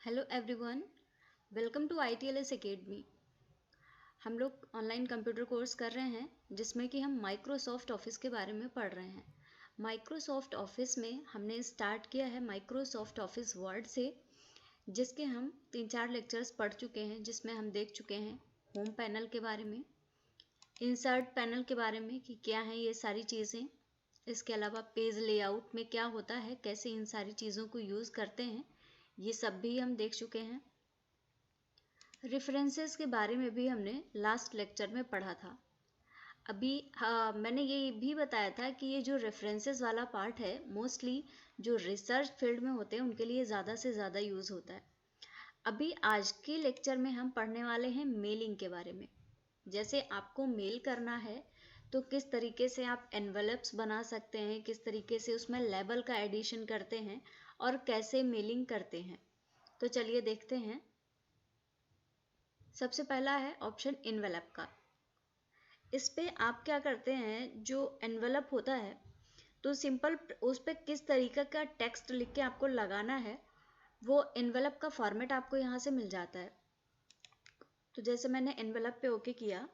Hello everyone, welcome to ITLS academy. हम लोग online computer course कर रहे हैं जिसमें कि हम माइक्रोसॉफ्ट ऑफिस के बारे में पढ़ रहे हैं। माइक्रोसॉफ्ट ऑफिस में हमने स्टार्ट किया है माइक्रोसॉफ्ट ऑफिस वर्ड से, जिसके हम 3-4 लेक्चर्स पढ़ चुके हैं, जिसमें हम देख चुके हैं होम पैनल के बारे में, इंसर्ट पैनल के बारे में कि क्या है ये सारी चीज़ें। इसके अलावा पेज लेआउट में क्या होता है, कैसे इन सारी चीज़ों को यूज़ करते हैं, ये सब भी हम देख चुके हैं। रेफरेंसेस के बारे में भी हमने लास्ट लेक्चर में पढ़ा था। अभी मैंने ये भी बताया था कि ये जो रेफरेंसेस वाला पार्ट है मोस्टली जो रिसर्च फील्ड में होते हैं उनके लिए ज़्यादा से ज़्यादा यूज़ होता है। अभी आज के लेक्चर में हम पढ़ने वाले हैं मेलिंग के बारे में। जैसे आपको मेल करना है तो किस तरीके से आप एनवेलप्स बना सकते हैं, किस तरीके से उसमें लेबल का एडिशन करते हैं और कैसे मेलिंग करते हैं। तो चलिए देखते हैं। सबसे पहला है ऑप्शन एनवेलप का। इस पे आप क्या करते हैं, जो एनवेलप होता है तो सिंपल उस पर किस तरीके का टेक्स्ट लिख के आपको लगाना है, वो एनवेलप का फॉर्मेट आपको यहाँ से मिल जाता है। तो जैसे मैंने एनवेलप पे ओके किया,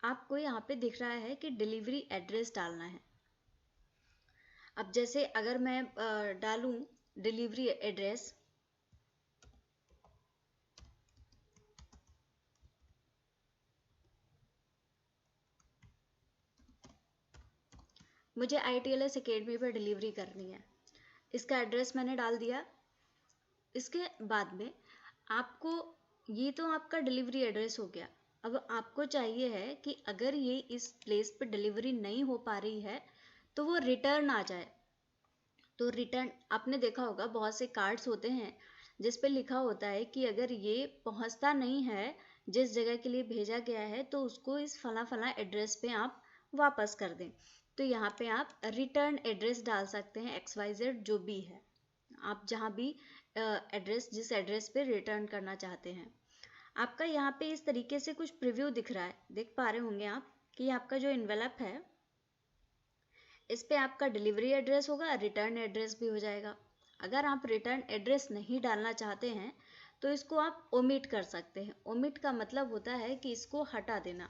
आपको यहाँ पे दिख रहा है कि डिलीवरी एड्रेस डालना है। अब जैसे अगर मैं डालूँ डिलीवरी एड्रेस, मुझे ITLS एकेडमी पर डिलीवरी करनी है, इसका एड्रेस मैंने डाल दिया। इसके बाद में आपको, ये तो आपका डिलीवरी एड्रेस हो गया। अब आपको चाहिए है कि अगर ये इस प्लेस पे डिलीवरी नहीं हो पा रही है तो वो रिटर्न आ जाए। तो रिटर्न आपने देखा होगा बहुत से कार्ड्स होते हैं जिस पे लिखा होता है कि अगर ये पहुंचता नहीं है जिस जगह के लिए भेजा गया है तो उसको इस फला फला एड्रेस पे आप वापस कर दें। तो यहाँ पे आप रिटर्न एड्रेस डाल सकते हैं, XYZ जो भी है, आप जहाँ भी एड्रेस, जिस एड्रेस पे रिटर्न करना चाहते हैं। आपका यहाँ पे इस तरीके से कुछ प्रीव्यू दिख रहा है, देख पा रहे होंगे आप कि आपका जो इन्वेलप है इस पे आपका डिलीवरी एड्रेस होगा, रिटर्न एड्रेस भी हो जाएगा। अगर आप रिटर्न एड्रेस नहीं डालना चाहते हैं तो इसको आप ओमिट कर सकते हैं। ओमिट का मतलब होता है कि इसको हटा देना।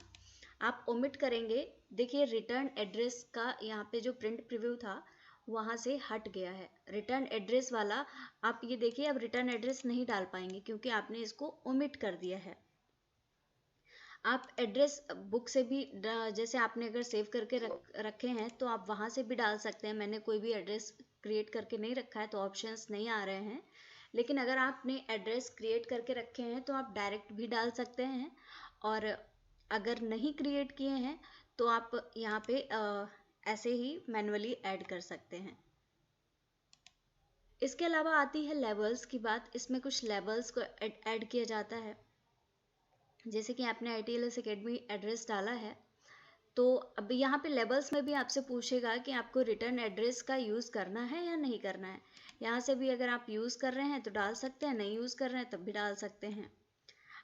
आप ओमिट करेंगे, देखिए रिटर्न एड्रेस का यहाँ पे जो प्रिंट प्रीव्यू था वहाँ से हट गया है। रिटर्न एड्रेस वाला आप ये देखिए, अब रिटर्न एड्रेस नहीं डाल पाएंगे क्योंकि आपने इसको ओमिट कर दिया है। आप एड्रेस बुक से भी, जैसे आपने अगर सेव करके रखे हैं तो आप वहाँ से भी डाल सकते हैं। मैंने कोई भी एड्रेस क्रिएट करके नहीं रखा है तो ऑप्शंस नहीं आ रहे हैं, लेकिन अगर आपने एड्रेस क्रिएट करके रखे हैं तो आप डायरेक्ट भी डाल सकते हैं। और अगर नहीं क्रिएट किए हैं तो आप यहाँ पे ऐसे ही मैन्युअली ऐड कर सकते हैं। इसके अलावा आती है लेबल्स की बात। इसमें कुछ लेबल्स को ऐड किया जाता है। जैसे कि आपने ITLS एकेडमी एड्रेस डाला है तो अब यहाँ पे लेबल्स में भी आपसे पूछेगा कि आपको रिटर्न एड्रेस का यूज़ करना है या नहीं करना है। यहाँ से भी अगर आप यूज़ कर रहे हैं तो डाल सकते हैं, नहीं यूज़ कर रहे हैं तब भी डाल सकते हैं।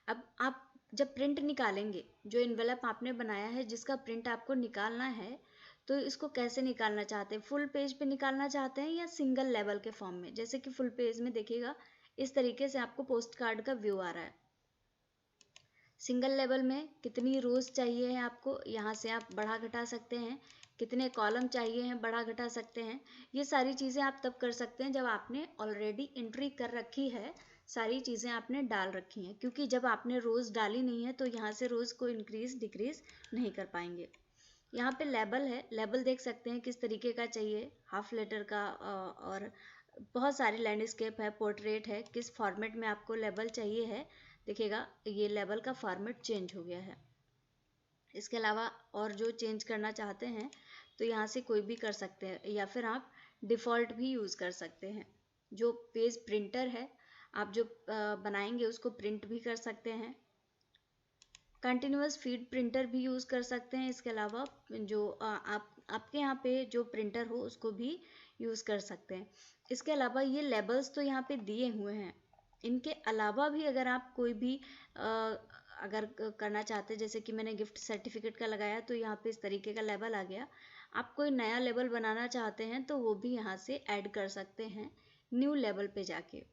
अब आप जब प्रिंट निकालेंगे, जो इन्वेलप आपने बनाया है जिसका प्रिंट आपको निकालना है, तो इसको कैसे निकालना चाहते हैं, फुल पेज पे निकालना चाहते हैं या सिंगल लेवल के फॉर्म में। जैसे कि फुल पेज में देखिएगा इस तरीके से आपको पोस्ट कार्ड का व्यू आ रहा है। सिंगल लेवल में कितनी रोज चाहिए है आपको, यहाँ से आप बढ़ा घटा सकते हैं। कितने कॉलम चाहिए हैं, बढ़ा घटा सकते हैं। ये सारी चीज़ें आप तब कर सकते हैं जब आपने ऑलरेडी एंट्री कर रखी है, सारी चीज़ें आपने डाल रखी हैं। क्योंकि जब आपने रोज़ डाली नहीं है तो यहाँ से रोज़ को इंक्रीज डिक्रीज नहीं कर पाएंगे। यहाँ पे लेबल है, लेबल देख सकते हैं किस तरीके का चाहिए, हाफ लेटर का, और बहुत सारी लैंडस्केप है, पोर्ट्रेट है, किस फॉर्मेट में आपको लेबल चाहिए है। देखिएगा ये लेबल का फॉर्मेट चेंज हो गया है। इसके अलावा और जो चेंज करना चाहते हैं तो यहाँ से कोई भी कर सकते हैं, या फिर आप डिफ़ॉल्ट भी यूज़ कर सकते हैं। जो पेज प्रिंटर है आप जो बनाएंगे उसको प्रिंट भी कर सकते हैं। कंटिन्यूअस फीड प्रिंटर भी यूज़ कर सकते हैं। इसके अलावा जो आपके यहाँ पे जो प्रिंटर हो उसको भी यूज़ कर सकते हैं। इसके अलावा ये लेबल्स तो यहाँ पे दिए हुए हैं, इनके अलावा भी अगर आप कोई भी अगर करना चाहते हैं, जैसे कि मैंने गिफ्ट सर्टिफिकेट का लगाया तो यहाँ पे इस तरीके का लेबल आ गया। आप कोई नया लेबल बनाना चाहते हैं तो वो भी यहाँ से ऐड कर सकते हैं न्यू लेवल पे जाके।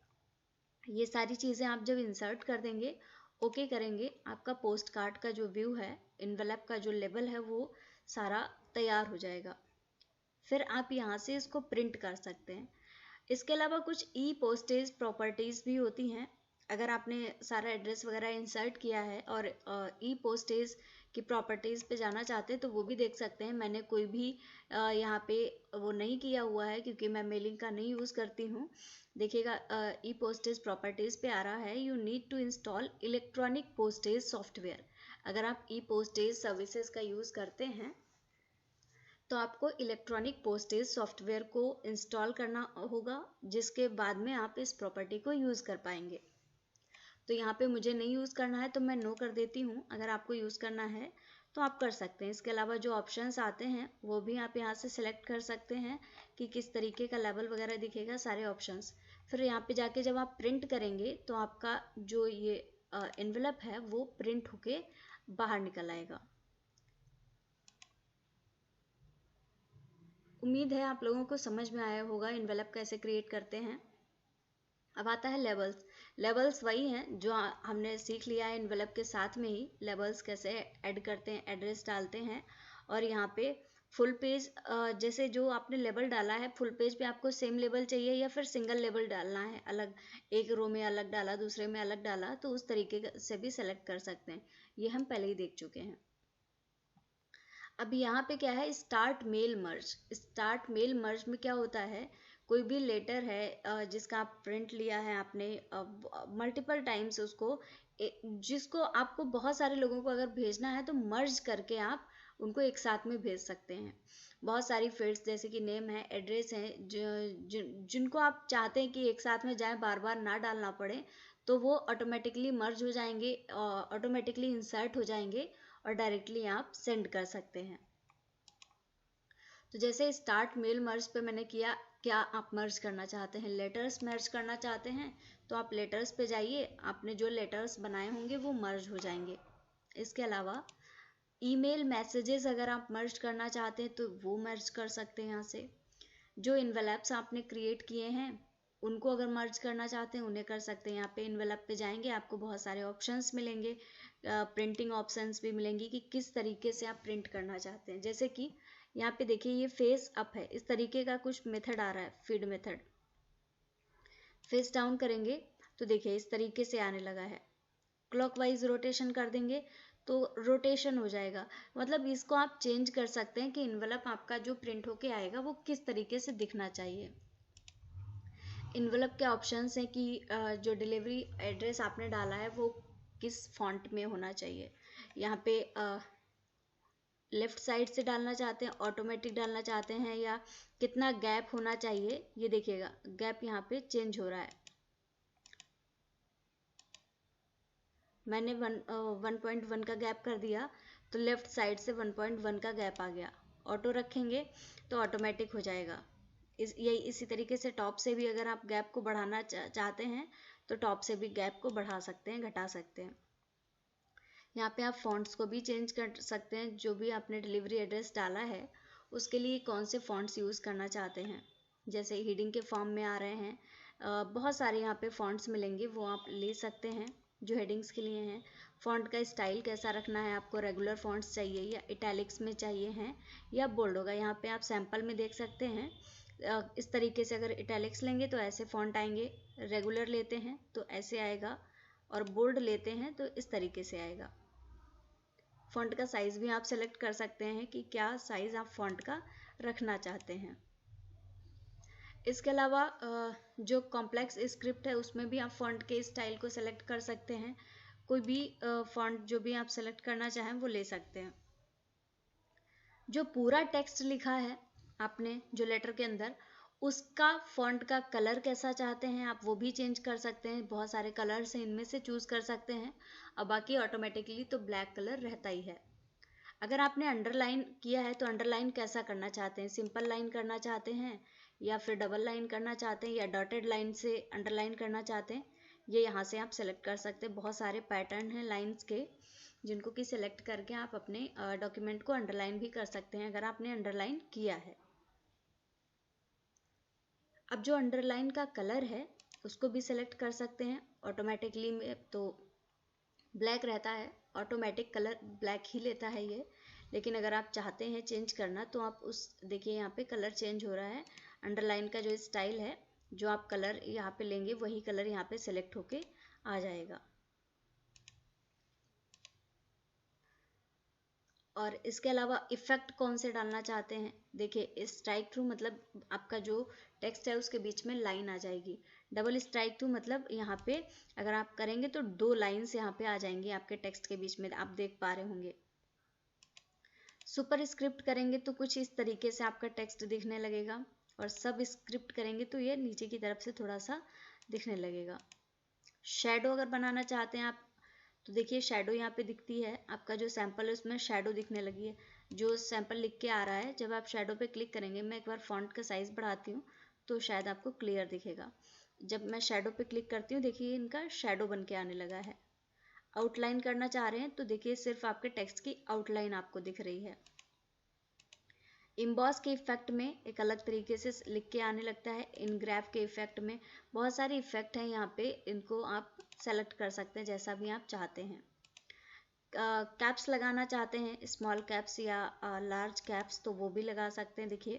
ये सारी चीज़ें आप जब इंसर्ट कर देंगे, ओके करेंगे, आपका पोस्ट कार्ड का जो व्यू है, इन्वेलप का जो लेबल है, वो सारा तैयार हो जाएगा। फिर आप यहाँ से इसको प्रिंट कर सकते हैं। इसके अलावा कुछ ई पोस्टेज प्रॉपर्टीज़ भी होती हैं। अगर आपने सारा एड्रेस वगैरह इंसर्ट किया है और ई पोस्टेज की प्रॉपर्टीज़ पे जाना चाहते हैं तो वो भी देख सकते हैं। मैंने कोई भी यहाँ पे वो नहीं किया हुआ है क्योंकि मैं मेलिंग का नहीं यूज़ करती हूँ। देखिएगा ई पोस्टेज प्रॉपर्टीज़ पे आ रहा है, you need to install electronic postage software. अगर आप ई पोस्टेज सर्विसेज का यूज़ करते हैं तो आपको इलेक्ट्रॉनिक पोस्टेज सॉफ्टवेयर को इंस्टॉल करना होगा, जिसके बाद में आप इस प्रॉपर्टी को यूज़ कर पाएंगे। तो यहाँ पे मुझे नहीं यूज़ करना है तो मैं नो कर देती हूँ। अगर आपको यूज़ करना है तो आप कर सकते हैं। इसके अलावा जो ऑप्शंस आते हैं वो भी आप यहाँ से सिलेक्ट कर सकते हैं कि किस तरीके का लेवल वगैरह दिखेगा, सारे ऑप्शंस। फिर यहाँ पे जाके जब आप प्रिंट करेंगे तो आपका जो ये एनवेलप है वो प्रिंट होके बाहर निकल आएगा। उम्मीद है आप लोगों को समझ में आया होगा एनवेलप कैसे क्रिएट करते हैं। अब आता है लेबल्स। लेबल्स वही हैं जो हमने सीख लिया है एनवेलप के साथ में ही। लेबल्स कैसे ऐड करते हैं, एड्रेस डालते हैं। और यहाँ पे फुल पेज, जैसे जो आपने लेबल डाला है फुल पेज पे आपको सेम लेबल चाहिए या फिर सिंगल लेबल डालना है, अलग एक रो में अलग डाला, दूसरे में अलग डाला, तो उस तरीके से भी सेलेक्ट कर सकते हैं। ये हम पहले ही देख चुके हैं। अब यहाँ पे क्या है, start mail merge. Start mail merge में क्या होता है, कोई भी लेटर है जिसका आप प्रिंट लिया है आपने मल्टीपल टाइम्स, उसको जिसको आपको बहुत सारे लोगों को अगर भेजना है तो मर्ज करके आप उनको एक साथ में भेज सकते हैं। बहुत सारी फील्ड्स जैसे कि नेम है, एड्रेस है, जिनको आप चाहते हैं कि एक साथ में जाए, बार बार ना डालना पड़े, तो वो ऑटोमेटिकली मर्ज हो जाएंगे, ऑटोमेटिकली इंसर्ट हो जाएंगे और डायरेक्टली आप सेंड कर सकते हैं। तो जैसे स्टार्ट मेल मर्ज पे मैंने किया, क्या आप मर्ज करना चाहते हैं, लेटर्स मर्ज करना चाहते हैं तो आप लेटर्स पे जाइए, आपने जो लेटर्स बनाए होंगे वो मर्ज हो जाएंगे। इसके अलावा ईमेल मैसेजेस अगर आप मर्ज करना चाहते हैं तो वो मर्ज कर सकते हैं यहाँ से। जो इन्वेलप्स आपने क्रिएट किए हैं उनको अगर मर्ज करना चाहते हैं उन्हें कर सकते हैं। यहाँ पे इन्वेलप पे जाएंगे, आपको बहुत सारे ऑप्शंस मिलेंगे, प्रिंटिंग ऑप्शंस भी मिलेंगी कि किस तरीके से आप प्रिंट करना चाहते हैं। जैसे कि यहाँ पे देखिए ये फेस अप है, इस तरीके का कुछ मेथड आ रहा है, फीड मेथड। फेस डाउन करेंगे तो देखिए इस तरीके से आने लगा है। क्लॉकवाइज रोटेशन कर देंगे तो रोटेशन हो जाएगा। मतलब इसको आप चेंज कर सकते हैं कि इन्वेलप आपका जो प्रिंट होके आएगा वो किस तरीके से दिखना चाहिए। इन्वेलप के ऑप्शंस हैं कि जो डिलीवरी एड्रेस आपने डाला है वो किस फॉन्ट में होना चाहिए। यहाँ पे लेफ्ट साइड से डालना चाहते हैं, ऑटोमेटिक डालना चाहते हैं, या कितना गैप होना चाहिए, ये देखिएगा गैप यहाँ पे चेंज हो रहा है। मैंने 1.1 का गैप कर दिया तो लेफ्ट साइड से 1.1 का गैप आ गया। ऑटो रखेंगे तो ऑटोमेटिक हो जाएगा। इसी तरीके से टॉप से भी अगर आप गैप को बढ़ाना चाहते हैं तो टॉप से भी गैप को बढ़ा सकते हैं, घटा सकते हैं। यहाँ पे आप फॉन्ट्स को भी चेंज कर सकते हैं। जो भी आपने डिलीवरी एड्रेस डाला है उसके लिए कौन से फॉन्ट्स यूज़ करना चाहते हैं, जैसे हीडिंग के फॉर्म में आ रहे हैं, बहुत सारे यहाँ पे फॉन्ट्स मिलेंगे, वो आप ले सकते हैं जो हेडिंग्स के लिए हैं। फॉन्ट का स्टाइल कैसा रखना है, आपको रेगुलर फॉन्ट्स चाहिए या इटैलिक्स में चाहिए हैं या बोल्ड होगा। यहाँ पे आप सैम्पल में देख सकते हैं, इस तरीके से अगर इटैलिक्स लेंगे तो ऐसे फॉन्ट आएंगे, रेगुलर लेते हैं तो ऐसे आएगा, और बोल्ड लेते हैं तो इस तरीके से आएगा। फॉन्ट का साइज़ भी आप सेलेक्ट कर सकते हैं कि क्या साइज़ आप फॉन्ट का रखना चाहते हैं। इसके अलावा जो कॉम्प्लेक्स स्क्रिप्ट है उसमें भी आप फॉन्ट के स्टाइल को सेलेक्ट कर सकते हैं। कोई भी फॉन्ट जो भी आप सेलेक्ट करना चाहें वो ले सकते हैं। जो पूरा टेक्स्ट लिखा है आपने जो लेटर के अंदर, उसका फॉन्ट का कलर कैसा चाहते हैं आप वो भी चेंज कर सकते हैं। बहुत सारे कलर्स हैं, इनमें से चूज़ कर सकते हैं। अब बाकी ऑटोमेटिकली तो ब्लैक कलर रहता ही है। अगर आपने अंडरलाइन किया है तो अंडरलाइन कैसा करना चाहते हैं, सिंपल लाइन करना चाहते हैं या फिर डबल लाइन करना चाहते हैं या डॉटेड लाइन से अंडरलाइन करना चाहते हैं, ये यहाँ से आप सेलेक्ट कर सकते हैं। बहुत सारे पैटर्न हैं लाइंस के जिनको कि सिलेक्ट करके आप अपने डॉक्यूमेंट को अंडरलाइन भी कर सकते हैं अगर आपने अंडरलाइन किया है। अब जो अंडरलाइन का कलर है उसको भी सेलेक्ट कर सकते हैं। ऑटोमेटिकली में तो ब्लैक रहता है, ऑटोमेटिक कलर ब्लैक ही लेता है ये, लेकिन अगर आप चाहते हैं चेंज करना तो आप उस देखिए यहाँ पे कलर चेंज हो रहा है। अंडरलाइन का जो स्टाइल है, जो आप कलर यहाँ पे लेंगे वही कलर यहाँ पे सेलेक्ट होके आ जाएगा। और इसके अलावा इफेक्ट कौन से डालना चाहते हैं, देखिए स्ट्राइक थ्रू मतलब आपका जो टेक्स्ट है उसके बीच में लाइन आ जाएगी। डबल स्ट्राइक थ्रू मतलब यहाँ पे अगर आप करेंगे तो 2 लाइन्स यहाँ पे आ जाएंगी आपके टेक्स्ट के बीच में, आप देख पा रहे होंगे। सुपर स्क्रिप्ट करेंगे तो कुछ इस तरीके से आपका टेक्स्ट दिखने लगेगा, और सब स्क्रिप्ट करेंगे तो ये नीचे की तरफ से थोड़ा सा दिखने लगेगा। शेडो अगर बनाना चाहते हैं आप तो देखिए शेडो यहाँ पे दिखती है, आपका जो सैंपल है उसमें शेडो दिखने लगी है, जो सैंपल लिख के आ रहा है। जब आप शेडो पे क्लिक करेंगे, मैं एक बार फॉन्ट का साइज बढ़ाती हूँ तो शायद आपको क्लियर दिखेगा। जब मैं शेडो पे क्लिक करती हूँ, देखिए इनका शेडो बन के आने लगा है। आउटलाइन करना चाह रहे हैं तो देखिए सिर्फ आपके टेक्स्ट की आउटलाइन आपको दिख रही है। इम्बॉस के इफेक्ट में एक अलग तरीके से लिख के आने लगता है। इनग्राफ के इफेक्ट में बहुत सारे इफेक्ट हैं यहाँ पे, इनको आप सेलेक्ट कर सकते हैं जैसा भी आप चाहते हैं। कैप्स लगाना चाहते हैं, स्मॉल कैप्स या लार्ज कैप्स, तो वो भी लगा सकते हैं। देखिए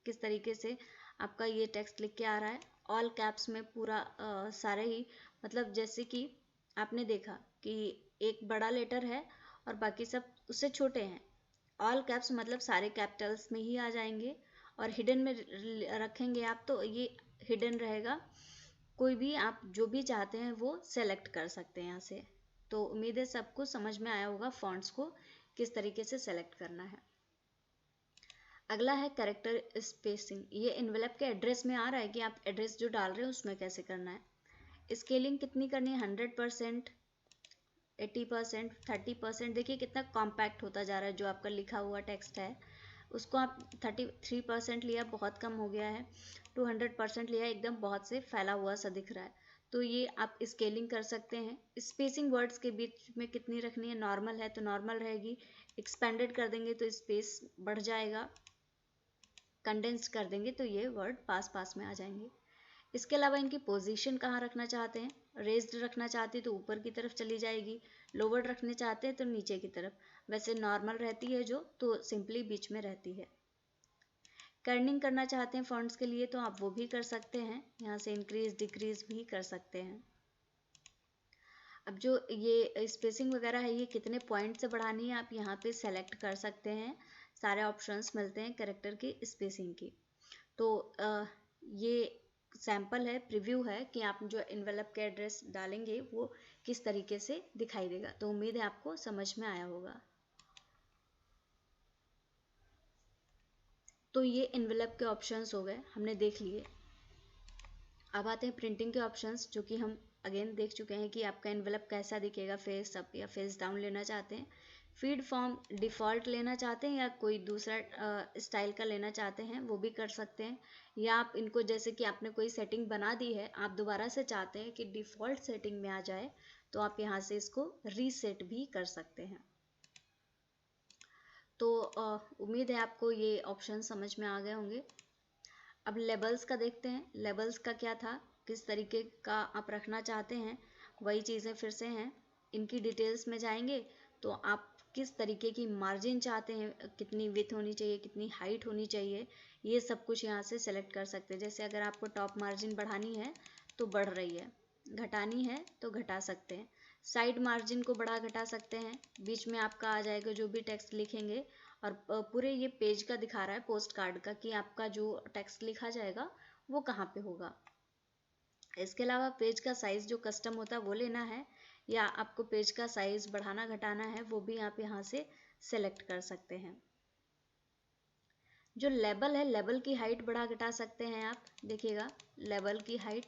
किस तरीके से आपका ये टेक्स्ट लिख के आ रहा है। ऑल कैप्स में पूरा सारे ही, मतलब जैसे कि आपने देखा कि एक बड़ा लेटर है और बाकी सब उससे छोटे हैं। ऑल कैप्स मतलब सारे कैपिटल्स में ही आ जाएंगे, और हिडन में रखेंगे आप तो ये हिडन रहेगा। कोई भी आप जो भी चाहते हैं वो सेलेक्ट कर सकते हैं यहाँ से। तो उम्मीद है सबको समझ में आया होगा फॉन्ट्स को किस तरीके से सेलेक्ट करना है। अगला है कैरेक्टर स्पेसिंग। ये एनवेलप के एड्रेस में आ रहा है कि आप एड्रेस जो डाल रहे हैं उसमें कैसे करना है। स्केलिंग कितनी करनी है, 100%, 80%, 30%। देखिए कितना कॉम्पैक्ट होता जा रहा है, जो आपका लिखा हुआ टेक्स्ट है उसको आप 33% लिया, बहुत कम हो गया है। 200% लिया, एकदम बहुत से फैला हुआ सा दिख रहा है। तो ये आप स्केलिंग कर सकते हैं। स्पेसिंग वर्ड्स के बीच में कितनी रखनी है, नॉर्मल है तो नॉर्मल रहेगी, एक्सपेंडेड कर देंगे तो स्पेस बढ़ जाएगा, कंडेंस्ड कर देंगे तो ये वर्ड पास पास में आ जाएंगे। इसके अलावा इनकी पोजीशन कहाँ रखना चाहते हैं, रेज्ड रखना चाहते हैं तो ऊपर की तरफ चली जाएगी, लोवर्ड रखने चाहते हैं तो नीचे की तरफ। वैसे नॉर्मल रहती है जो, तो सिंपली बीच में रहती है। कर्निंग करना चाहते हैं फॉन्ट्स के लिए तो आप वो भी कर सकते हैं, यहाँ से इंक्रीज डिक्रीज भी कर सकते हैं। अब जो ये स्पेसिंग वगैरह है ये कितने पॉइंट से बढ़ानी है आप यहाँ पे सेलेक्ट कर सकते हैं। सारे ऑप्शंस मिलते हैं कैरेक्टर की स्पेसिंग की। तो ये सैम्पल है, प्रीव्यू है कि आप जो एनवेलप के एड्रेस डालेंगे वो किस तरीके से दिखाई देगा। तो उम्मीद है आपको समझ में आया होगा। तो ये एनवेलप के ऑप्शंस हो गए, हमने देख लिए। अब आते हैं प्रिंटिंग के ऑप्शंस, जो कि हम अगेन देख चुके हैं कि आपका एनवेलप कैसा दिखेगा, फेस अप या फेस डाउन लेना चाहते हैं। फीड फॉर्म डिफ़ॉल्ट लेना चाहते हैं या कोई दूसरा स्टाइल का लेना चाहते हैं वो भी कर सकते हैं। या आप इनको जैसे कि आपने कोई सेटिंग बना दी है, आप दोबारा से चाहते हैं कि डिफ़ॉल्ट सेटिंग में आ जाए, तो आप यहाँ से इसको रीसेट भी कर सकते हैं। तो उम्मीद है आपको ये ऑप्शन समझ में आ गए होंगे। अब लेबल्स का देखते हैं। लेबल्स का क्या था, किस तरीके का आप रखना चाहते हैं, वही चीज़ें फिर से हैं। इनकी डिटेल्स में जाएंगे तो आप किस तरीके की मार्जिन चाहते हैं, कितनी विड्थ होनी चाहिए, कितनी हाइट होनी चाहिए, ये सब कुछ यहाँ से सेलेक्ट कर सकते हैं। जैसे अगर आपको टॉप मार्जिन बढ़ानी है तो बढ़ रही है, घटानी है तो घटा सकते हैं। साइड मार्जिन को बढ़ा घटा सकते हैं। बीच में आपका आ जाएगा जो भी टेक्स्ट लिखेंगे, और पूरे ये पेज का दिखा रहा है पोस्ट कार्ड का कि आपका जो टेक्स्ट लिखा जाएगा वो कहाँ पे होगा। इसके अलावा पेज का साइज जो कस्टम होता है वो लेना है, या आपको पेज का साइज बढ़ाना घटाना है वो भी आप यहाँ से सेलेक्ट कर सकते हैं। जो लेबल है, लेबल की हाइट बढ़ा घटा सकते हैं आप। देखिएगा लेबल की हाइट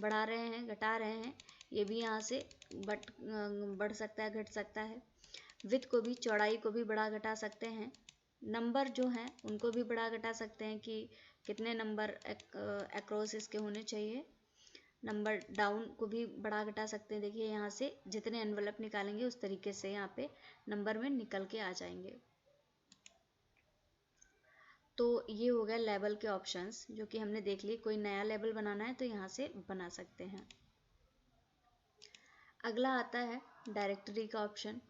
बढ़ा रहे हैं घटा रहे हैं, ये भी यहाँ से बढ़ सकता है घट सकता है। विड्थ को भी, चौड़ाई को भी बढ़ा घटा सकते हैं। नंबर जो हैं उनको भी बढ़ा घटा सकते हैं कि कितने नंबर अक्रॉस इसके होने चाहिए। नंबर डाउन को भी बढ़ा घटा सकते हैं। देखिए यहाँ से जितने एनवेलप निकालेंगे उस तरीके से यहाँ पे नंबर में निकल के आ जाएंगे। तो ये हो गया लेबल के ऑप्शंस जो कि हमने देख लिए। कोई नया लेबल बनाना है तो यहाँ से बना सकते हैं। अगला आता है डायरेक्टरी का ऑप्शन।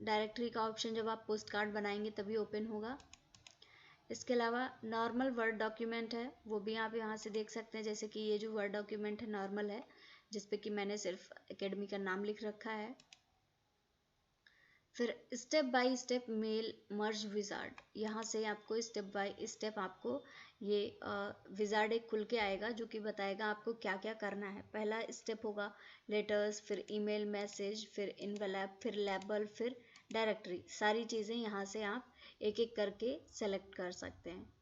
डायरेक्टरी का ऑप्शन जब आप पोस्ट कार्ड बनाएंगे तभी ओपन होगा। इसके अलावा नॉर्मल वर्ड डॉक्यूमेंट है, वो भी आप यहाँ से देख सकते हैं। जैसे कि ये जो वर्ड डॉक्यूमेंट है नॉर्मल है, जिसपे कि मैंने सिर्फ एकेडमी का नाम लिख रखा है। फिर step by step mail merge wizard, यहाँ से आपको स्टेप बाय स्टेप आपको ये विजार्ड एक खुल के आएगा जो कि बताएगा आपको क्या क्या करना है। पहला स्टेप होगा लेटर्स, फिर ईमेल मैसेज, फिर इनवेलप, फिर लेबल, फिर डायरेक्टरी। सारी चीज़ें यहाँ से आप एक एक करके सेलेक्ट कर सकते हैं।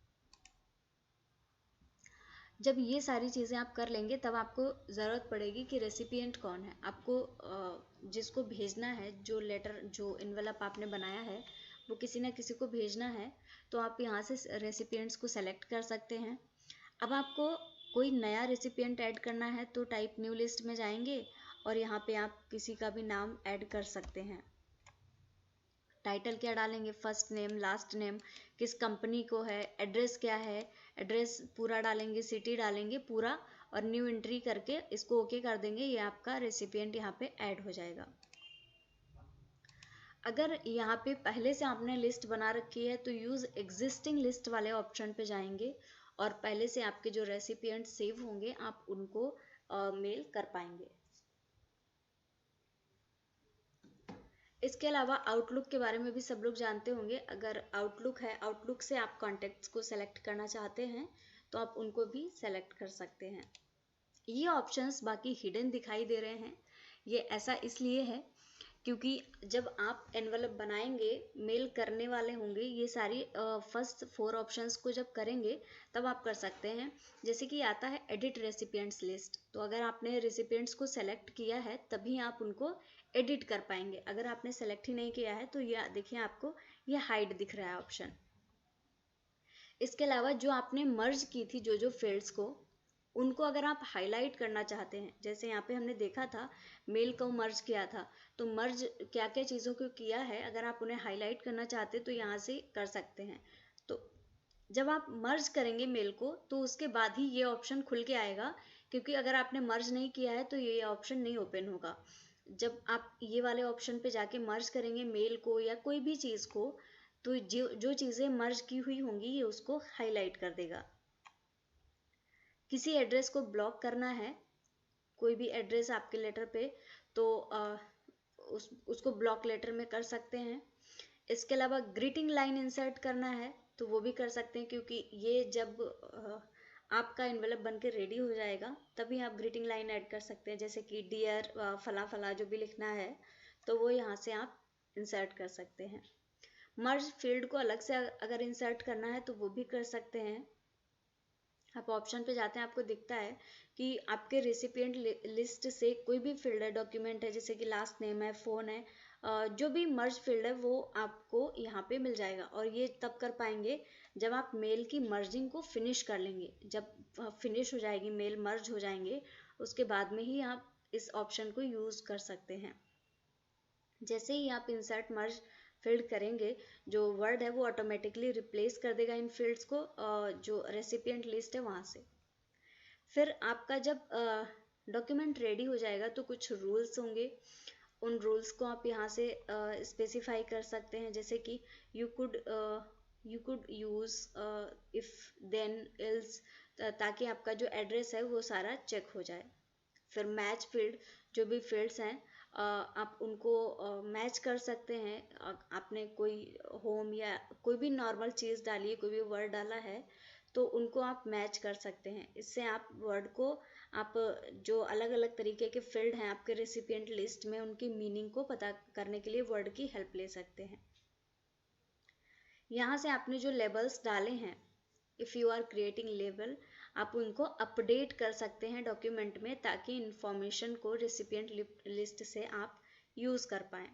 जब ये सारी चीज़ें आप कर लेंगे तब आपको ज़रूरत पड़ेगी कि रेसिपिएंट कौन है। आपको जिसको भेजना है, जो लेटर जो इन्वेलप आपने बनाया है वो किसी ना किसी को भेजना है, तो आप यहाँ से रेसिपिएंट्स को सेलेक्ट कर सकते हैं। अब आपको कोई नया रेसिपिएंट ऐड करना है तो टाइप न्यू लिस्ट में जाएंगे और यहाँ पे आप किसी का भी नाम ऐड कर सकते हैं। टाइटल क्या डालेंगे, फर्स्ट नेम, लास्ट नेम, किस कंपनी को है, एड्रेस क्या है, एड्रेस पूरा डालेंगे, सिटी डालेंगे पूरा, और न्यू एंट्री करके इसको ओके कर देंगे। ये आपका रेसिपिएंट यहाँ पे ऐड हो जाएगा। अगर यहाँ पे पहले से आपने लिस्ट बना रखी है तो यूज़ एग्जिस्टिंग लिस्ट वाले ऑप्शन पे जाएंगे और पहले से आपके जो रेसिपिएंट सेव होंगे आप उनको मेल कर पाएंगे। इसके अलावा आउटलुक के बारे में भी सब लोग जानते होंगे। अगर आउटलुक है, आउटलुक से आप कॉन्टैक्ट्स को सेलेक्ट करना चाहते हैं तो आप उनको भी सेलेक्ट कर सकते हैं। ये ऑप्शंस बाकी हिडन दिखाई दे रहे हैं। ये ऐसा इसलिए है क्योंकि जब आप एनवलप बनाएंगे, मेल करने वाले होंगे, ये सारी फर्स्ट 4 ऑप्शंस को जब करेंगे तब आप कर सकते हैं। जैसे कि आता है एडिट रेसिपिएंट्स लिस्ट, तो अगर आपने रेसिपिएंट्स को सेलेक्ट किया है तभी आप उनको एडिट कर पाएंगे। अगर आपने सेलेक्ट ही नहीं किया है तो ये देखिए आपको ये हाइड दिख रहा है ऑप्शन। इसके अलावा जो आपने मर्ज की थी जो फील्ड्स को, उनको अगर आप हाईलाइट करना चाहते हैं, जैसे यहाँ पे हमने देखा था मेल को मर्ज किया था, तो मर्ज क्या क्या चीज़ों को किया है, अगर आप उन्हें हाईलाइट करना चाहते हैं तो यहाँ से कर सकते हैं। तो जब आप मर्ज करेंगे मेल को तो उसके बाद ही ये ऑप्शन खुल के आएगा, क्योंकि अगर आपने मर्ज नहीं किया है तो ये ऑप्शन नहीं ओपन होगा। जब आप ये वाले ऑप्शन पे जाके मर्ज करेंगे मेल को या कोई भी चीज़ को, तो जो चीज़ें मर्ज की हुई होंगी ये उसको हाईलाइट कर देगा। किसी एड्रेस को ब्लॉक करना है, कोई भी एड्रेस आपके लेटर पे, तो उसको ब्लॉक लेटर में कर सकते हैं। इसके अलावा ग्रीटिंग लाइन इंसर्ट करना है तो वो भी कर सकते हैं, क्योंकि ये जब आपका एनवेलप बन के रेडी हो जाएगा तभी आप ग्रीटिंग लाइन ऐड कर सकते हैं। जैसे कि डियर फला फला जो भी लिखना है तो वो यहाँ से आप इंसर्ट कर सकते हैं। मर्ज फील्ड को अलग से अगर इंसर्ट करना है तो वो भी कर सकते हैं। आप ऑप्शन पे जाते हैं, आपको दिखता है कि आपके रेसिपिएंट लिस्ट से कोई भी फील्ड है, डॉक्यूमेंट है, जैसे कि लास्ट नेम है, फ़ोन है, जो भी मर्ज फील्ड है वो आपको यहाँ पे मिल जाएगा। और ये तब कर पाएंगे जब आप मेल की मर्जिंग को फिनिश कर लेंगे। जब फिनिश हो जाएगी, मेल मर्ज हो जाएंगे, उसके बाद में ही आप इस ऑप्शन को यूज़ कर सकते हैं। जैसे ही आप इंसर्ट मर्ज फील्ड करेंगे, जो वर्ड है वो ऑटोमेटिकली रिप्लेस कर देगा इन फील्ड्स को जो रेसिपिएंट लिस्ट है वहाँ से। फिर आपका जब डॉक्यूमेंट रेडी हो जाएगा तो कुछ रूल्स होंगे, उन रूल्स को आप यहाँ से स्पेसिफाई कर सकते हैं। जैसे कि you could use if then else, ताकि आपका जो एड्रेस है वो सारा चेक हो जाए। फिर मैच फील्ड, जो भी फील्ड्स हैं आप उनको मैच कर सकते हैं। आपने कोई होम या कोई भी नॉर्मल चीज़ डाली है, कोई भी वर्ड डाला है तो उनको आप मैच कर सकते हैं। इससे आप वर्ड को, आप जो अलग अलग तरीके के फील्ड हैं आपके रेसिपिएंट लिस्ट में, उनकी मीनिंग को पता करने के लिए वर्ड की हेल्प ले सकते हैं। यहाँ से आपने जो लेबल्स डाले हैं, if you are creating label, आप उनको अपडेट कर सकते हैं डॉक्यूमेंट में, ताकि इंफॉर्मेशन को रेसिपिएंट लिस्ट से आप यूज़ कर पाएँ।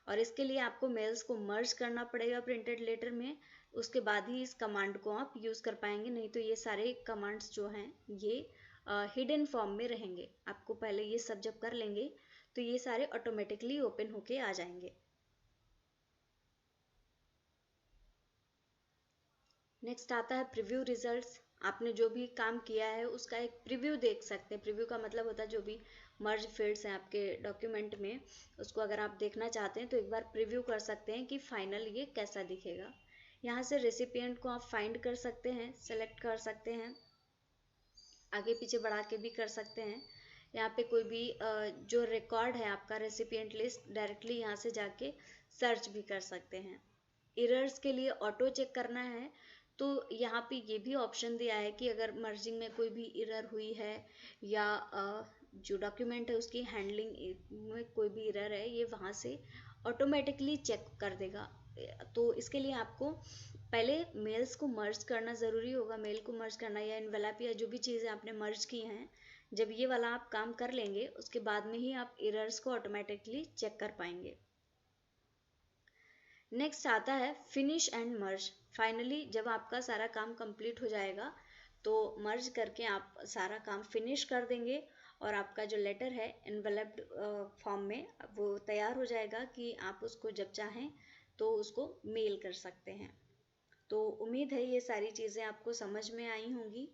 और इसके लिए आपको मेल्स को मर्ज करना पड़ेगा प्रिंटेड लेटर में, उसके बाद ही इस कमांड को आप यूज़ कर पाएंगे। नहीं तो ये सारे कमांड्स जो हैं ये हिडन फॉर्म में रहेंगे। आपको पहले ये सब जब कर लेंगे तो ये सारे ऑटोमेटिकली ओपन होके आ जाएंगे। नेक्स्ट आता है प्रीव्यू रिजल्ट्स। आपने जो भी काम किया है उसका एक प्रीव्यू देख सकते हैं। प्रीव्यू का मतलब होता है जो भी मर्ज फील्ड्स हैं आपके डॉक्यूमेंट में, उसको अगर आप देखना चाहते हैं तो एक बार प्रीव्यू कर सकते हैं कि फाइनल ये कैसा दिखेगा। यहाँ से रेसिपिएंट को आप फाइंड कर सकते हैं, सेलेक्ट कर सकते हैं, आगे पीछे बढ़ा के भी कर सकते हैं। यहाँ पे कोई भी जो रिकॉर्ड है आपका रेसिपिएंट लिस्ट, डायरेक्टली यहाँ से जाके सर्च भी कर सकते हैं। एरर्स के लिए ऑटो चेक करना है तो यहाँ पे ये भी ऑप्शन दिया है कि अगर मर्जिंग में कोई भी एरर हुई है या जो डॉक्यूमेंट है उसकी हैंडलिंग में कोई भी एरर है, ये वहाँ से ऑटोमेटिकली चेक कर देगा। तो इसके लिए आपको पहले मेल्स को मर्ज करना ज़रूरी होगा। मेल को मर्ज करना या एनवेलप या जो भी चीज़ें आपने मर्ज की हैं, जब ये वाला आप काम कर लेंगे उसके बाद में ही आप एरर्स को ऑटोमेटिकली चेक कर पाएंगे। नेक्स्ट आता है फिनिश एंड मर्ज। फाइनली जब आपका सारा काम कंप्लीट हो जाएगा तो मर्ज करके आप सारा काम फिनिश कर देंगे और आपका जो लेटर है एनवेलप्ड फॉर्म में वो तैयार हो जाएगा कि आप उसको जब चाहें तो उसको मेल कर सकते हैं। तो उम्मीद है ये सारी चीज़ें आपको समझ में आई होंगी।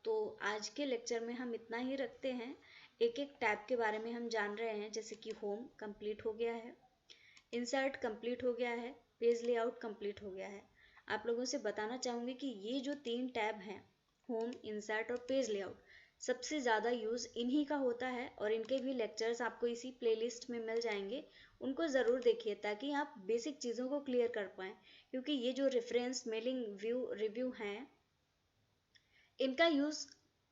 तो आज के लेक्चर में हम इतना ही रखते हैं। एक एक टैब के बारे में हम जान रहे हैं, जैसे कि होम कंप्लीट हो गया है, इंसर्ट कंप्लीट हो गया है, पेज लेआउट कंप्लीट हो गया है। आप लोगों से बताना चाहूँगी कि ये जो 3 टैब हैं, होम, इंसर्ट और पेज लेआउट, सबसे ज़्यादा यूज़ इन्हीं का होता है और इनके भी लेक्चर्स आपको इसी प्लेलिस्ट में मिल जाएंगे। उनको ज़रूर देखिए ताकि आप बेसिक चीज़ों को क्लियर कर पाएँ, क्योंकि ये जो रेफरेंस, मेलिंग, व्यू, रिव्यू हैं, इनका यूज़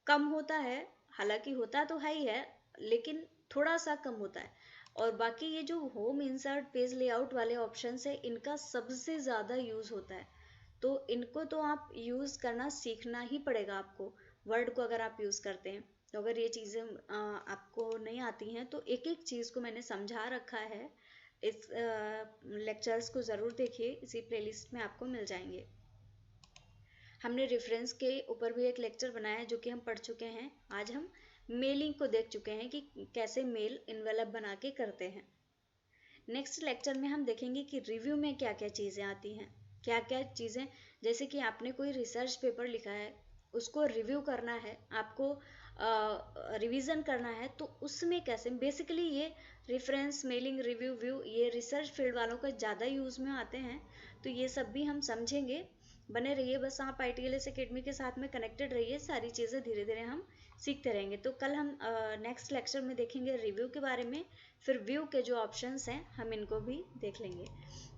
कम होता है। हालांकि होता तो है ही है, लेकिन थोड़ा सा कम होता है। और बाकी ये जो होम, इंसर्ट, पेज लेआउट वाले ऑप्शंस है, इनका सबसे ज़्यादा यूज़ होता है। तो इनको तो आप यूज़ करना सीखना ही पड़ेगा आपको। वर्ड को अगर आप यूज़ करते हैं तो अगर ये चीज़ें आपको नहीं आती हैं तो एक एक चीज़ को मैंने समझा रखा है। इस लेक्चर्स को ज़रूर देखिए, इसी प्लेलिस्ट में आपको मिल जाएंगे। हमने रेफरेंस के ऊपर भी एक लेक्चर बनाया है जो कि हम पढ़ चुके हैं। आज हम मेलिंग को देख चुके हैं कि कैसे मेल इन्वेलप बना के करते हैं। नेक्स्ट लेक्चर में हम देखेंगे कि रिव्यू में क्या क्या चीज़ें आती हैं, क्या क्या चीज़ें, जैसे कि आपने कोई रिसर्च पेपर लिखा है, उसको रिव्यू करना है, आपको रिवीजन करना है, तो उसमें कैसे, बेसिकली ये रेफरेंस, मेलिंग, रिव्यू, व्यू, ये रिसर्च फील्ड वालों का ज़्यादा यूज़ में आते हैं। तो ये सब भी हम समझेंगे। बने रहिए बस, आप ITLS एकेडमी के साथ में कनेक्टेड रहिए, सारी चीज़ें धीरे धीरे हम सीखते रहेंगे। तो कल हम नेक्स्ट लेक्चर में देखेंगे रिव्यू के बारे में, फिर व्यू के जो ऑप्शंस हैं हम इनको भी देख लेंगे।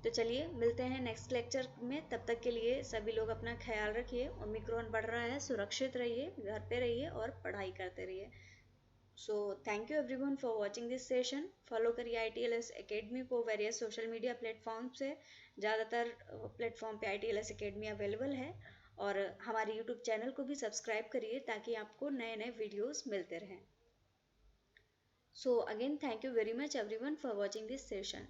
तो चलिए मिलते हैं नेक्स्ट लेक्चर में, तब तक के लिए सभी लोग अपना ख्याल रखिए। ओमिक्रॉन बढ़ रहा है, सुरक्षित रहिए, घर पे रहिए और पढ़ाई करते रहिए। So thank you everyone for watching this session. Follow करिए ITLS एकेडमी को वेरियस सोशल मीडिया प्लेटफॉर्म से। ज़्यादातर प्लेटफॉर्म पे ITLS एकेडमी अवेलेबल है, और हमारे यूट्यूब चैनल को भी सब्सक्राइब करिए ताकि आपको नए नए वीडियोस मिलते रहें। So again, thank you very much everyone for watching this session.